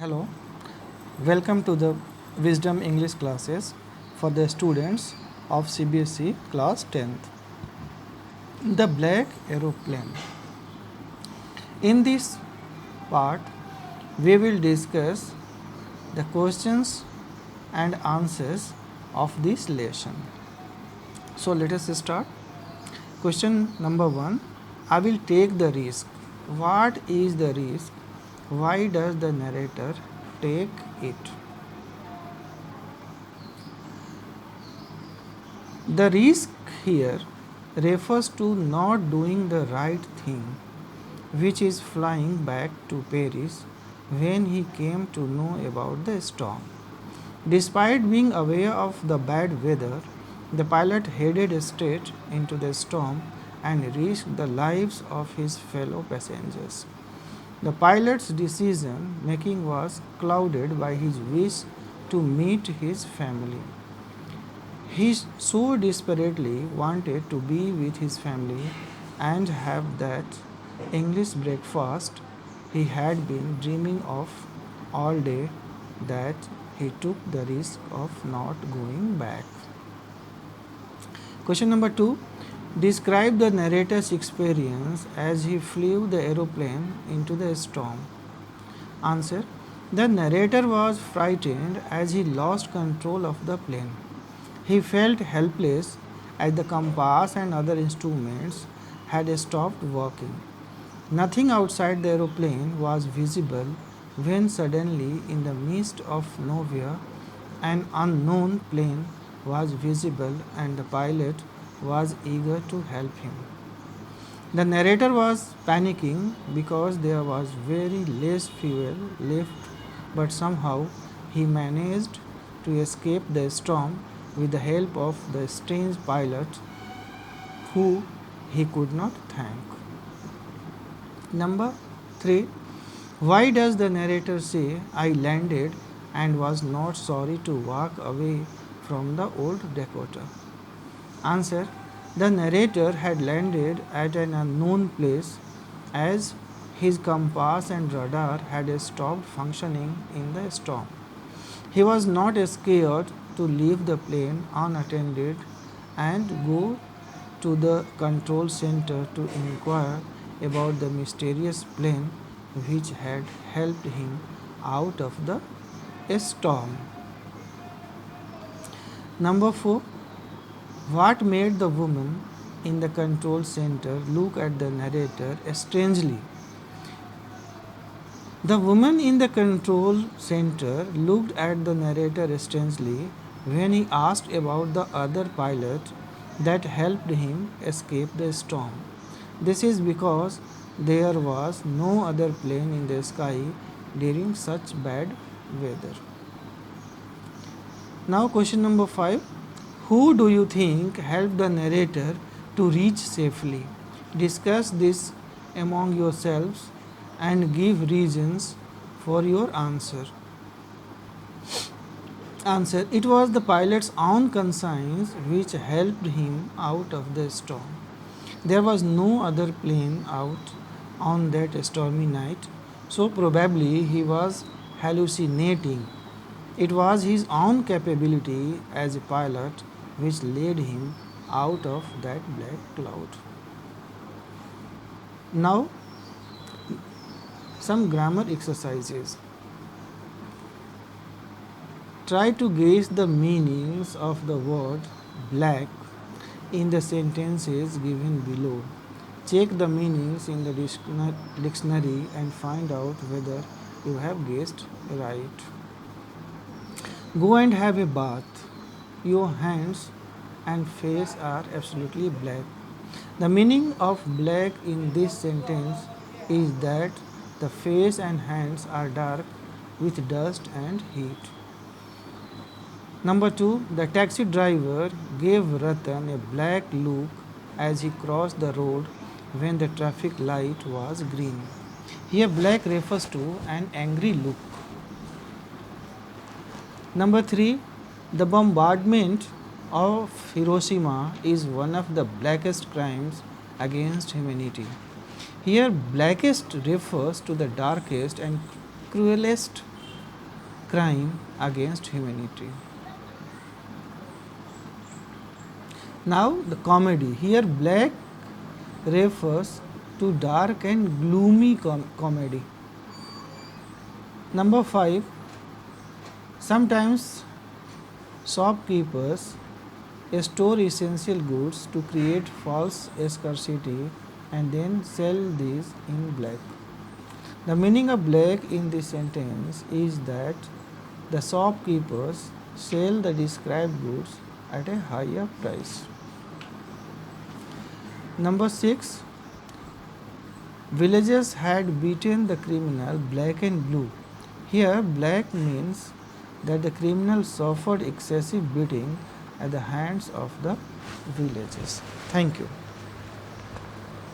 Hello, welcome to the Wisdom English classes for the students of CBSE class 10th. The Black Aeroplane. In this part, we will discuss the questions and answers of this lesson. So let us start. Question number 1. I will take the risk. What is the risk? Why does the narrator take it? The risk here refers to not doing the right thing, which is flying back to Paris when he came to know about the storm. Despite being aware of the bad weather, the pilot headed straight into the storm and risked the lives of his fellow passengers. The pilot's decision making was clouded by his wish to meet his family. He so desperately wanted to be with his family and have that English breakfast he had been dreaming of all day that he took the risk of not going back. Question number 2. Describe the narrator's experience as he flew the aeroplane into the storm. Answer. The narrator was frightened as he lost control of the plane. He felt helpless as the compass and other instruments had stopped working. Nothing outside the aeroplane was visible when suddenly, in the midst of nowhere, an unknown plane was visible and the pilot was eager to help him. The narrator was panicking because there was very less fuel left, but somehow he managed to escape the storm with the help of the strange pilot who he could not thank. Number 3. Why does the narrator say, I landed and was not sorry to walk away from the old Dakota? Answer. The narrator had landed at an unknown place as his compass and radar had stopped functioning in the storm. He was not scared to leave the plane unattended and go to the control center to inquire about the mysterious plane which had helped him out of the storm. Number 4. What made the woman in the control center look at the narrator strangely? The woman in the control center looked at the narrator strangely when he asked about the other pilot that helped him escape the storm. This is because there was no other plane in the sky during such bad weather. Now, question number 5. Who do you think helped the narrator to reach safely? Discuss this among yourselves and give reasons for your answer. Answer. It was the pilot's own conscience which helped him out of the storm. There was no other plane out on that stormy night, so probably he was hallucinating. It was his own capability as a pilot which led him out of that black cloud. Now, some grammar exercises. Try to guess the meanings of the word black in the sentences given below. Check the meanings in the dictionary and find out whether you have guessed right. Go and have a bath. Your hands and face are absolutely black. The meaning of black in this sentence is that the face and hands are dark with dust and heat. Number 2. The taxi driver gave Ratan a black look as he crossed the road when the traffic light was green. Here, black refers to an angry look. Number 3. The bombardment of Hiroshima is one of the blackest crimes against humanity. Here, blackest refers to the darkest and cruelest crime against humanity. Now the comedy. Here black refers to dark and gloomy comedy. Number 5. Sometimes shopkeepers store essential goods to create false scarcity and then sell these in black. The meaning of black in this sentence is that the shopkeepers sell the described goods at a higher price. Number 6. Villagers had beaten the criminal black and blue. Here, black means that the criminal suffered excessive beating at the hands of the villagers. Thank you.